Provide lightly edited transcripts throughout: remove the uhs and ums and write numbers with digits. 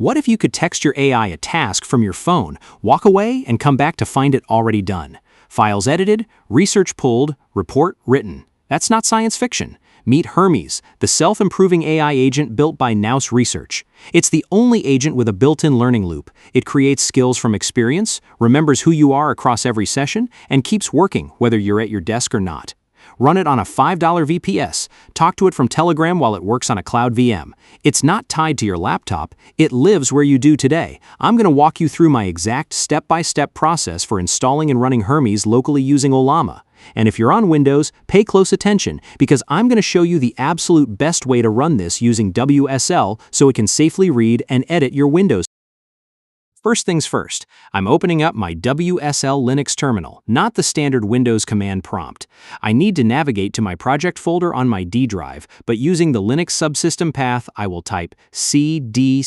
What if you could text your AI a task from your phone, walk away, and come back to find it already done? Files edited, research pulled, report written. That's not science fiction. Meet Hermes, the self-improving AI agent built by Nous Research. It's the only agent with a built-in learning loop. It creates skills from experience, remembers who you are across every session, and keeps working whether you're at your desk or not. Run it on a $5 VPS. Talk to it from Telegram while it works on a cloud VM. It's not tied to your laptop. It lives where you do today. I'm going to walk you through my exact step-by-step process for installing and running Hermes locally using Ollama. And if you're on Windows, pay close attention because I'm going to show you the absolute best way to run this using WSL so it can safely read and edit your Windows. First things first, I'm opening up my WSL Linux terminal, not the standard Windows command prompt. I need to navigate to my project folder on my D drive, but using the Linux subsystem path, I will type cd/mnt/d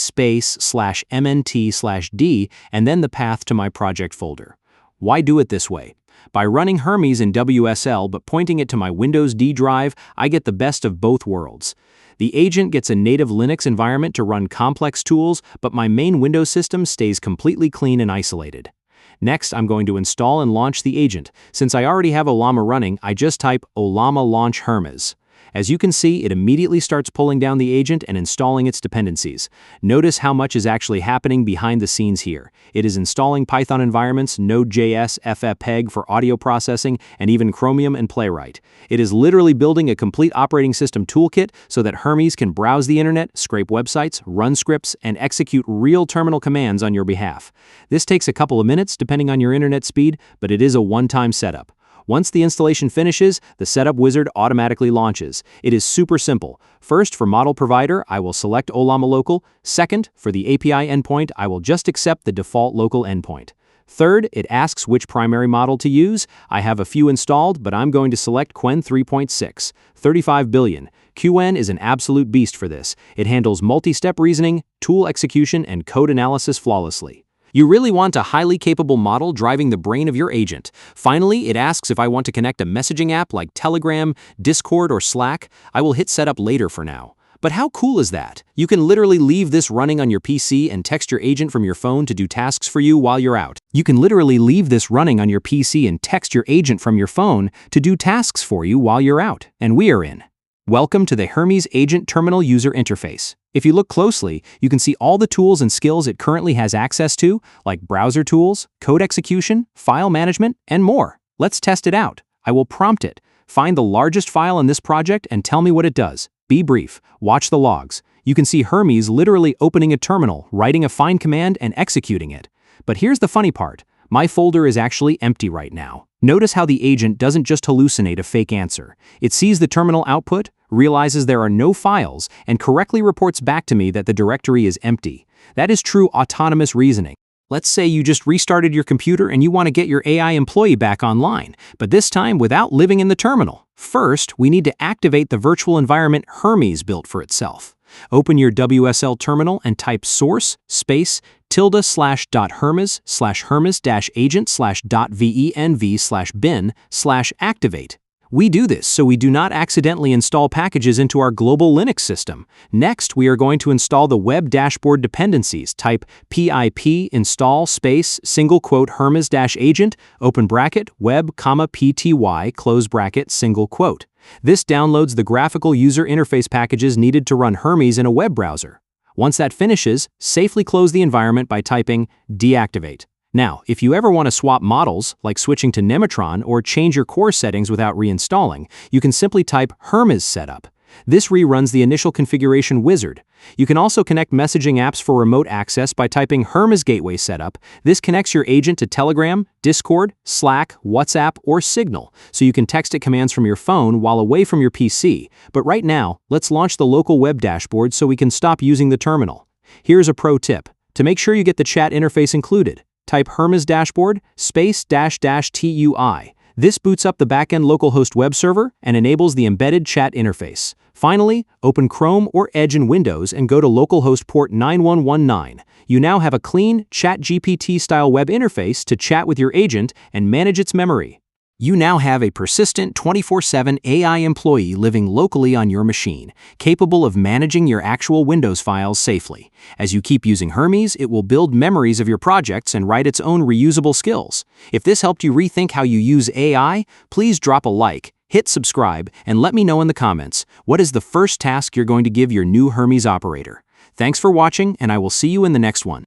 and then the path to my project folder. Why do it this way? By running Hermes in WSL but pointing it to my Windows D drive, I get the best of both worlds. The agent gets a native Linux environment to run complex tools, but my main Windows system stays completely clean and isolated. Next, I'm going to install and launch the agent. Since I already have Ollama running, I just type Ollama launch Hermes. As you can see, it immediately starts pulling down the agent and installing its dependencies. Notice how much is actually happening behind the scenes here. It is installing Python environments, Node.js, ffmpeg for audio processing, and even Chromium and Playwright. It is literally building a complete operating system toolkit so that Hermes can browse the internet, scrape websites, run scripts, and execute real terminal commands on your behalf. This takes a couple of minutes depending on your internet speed, but it is a one-time setup. Once the installation finishes, the setup wizard automatically launches. It is super simple. First, for model provider, I will select Ollama Local. Second, for the API endpoint, I will just accept the default local endpoint. Third, it asks which primary model to use. I have a few installed, but I'm going to select Qwen 3.6, 35 billion. Qwen is an absolute beast for this. It handles multi-step reasoning, tool execution, and code analysis flawlessly. You really want a highly capable model driving the brain of your agent. Finally, it asks if I want to connect a messaging app like Telegram, Discord, or Slack. I will hit setup later for now. But how cool is that? You can literally leave this running on your PC and text your agent from your phone to do tasks for you while you're out. You can literally leave this running on your PC and text your agent from your phone to do tasks for you while you're out. And we are in. Welcome to the Hermes Agent Terminal User Interface. If you look closely, you can see all the tools and skills it currently has access to, like browser tools, code execution, file management, and more. Let's test it out. I will prompt it. Find the largest file in this project and tell me what it does. Be brief. Watch the logs. You can see Hermes literally opening a terminal, writing a find command, and executing it. But here's the funny part. My folder is actually empty right now. Notice how the agent doesn't just hallucinate a fake answer. It sees the terminal output, realizes there are no files, and correctly reports back to me that the directory is empty. That is true autonomous reasoning. Let's say you just restarted your computer and you want to get your AI employee back online, but this time without living in the terminal. First, we need to activate the virtual environment Hermes built for itself. Open your WSL terminal and type source space ~hermes/hermes-agent/.venv/bin/activate. We do this so we do not accidentally install packages into our global Linux system. Next, we are going to install the web dashboard dependencies. Type pip install space single quote Hermes-agent open bracket web pty close bracket single quote. This downloads the graphical user interface packages needed to run Hermes in a web browser. Once that finishes, safely close the environment by typing deactivate. Now, if you ever want to swap models, like switching to Nematron or change your core settings without reinstalling, you can simply type Hermes setup. This reruns the initial configuration wizard. You can also connect messaging apps for remote access by typing Hermes Gateway Setup. This connects your agent to Telegram, Discord, Slack, WhatsApp, or Signal, so you can text it commands from your phone while away from your PC. But right now, let's launch the local web dashboard so we can stop using the terminal. Here's a pro tip. To make sure you get the chat interface included, type Hermes dashboard space --TUI. This boots up the backend localhost web server and enables the embedded chat interface. Finally, open Chrome or Edge in Windows and go to localhost port 9119. You now have a clean, ChatGPT-style web interface to chat with your agent and manage its memory. You now have a persistent 24/7 AI employee living locally on your machine, capable of managing your actual Windows files safely. As you keep using Hermes, it will build memories of your projects and write its own reusable skills. If this helped you rethink how you use AI, please drop a like, hit subscribe, and let me know in the comments, what is the first task you're going to give your new Hermes operator? Thanks for watching, and I will see you in the next one.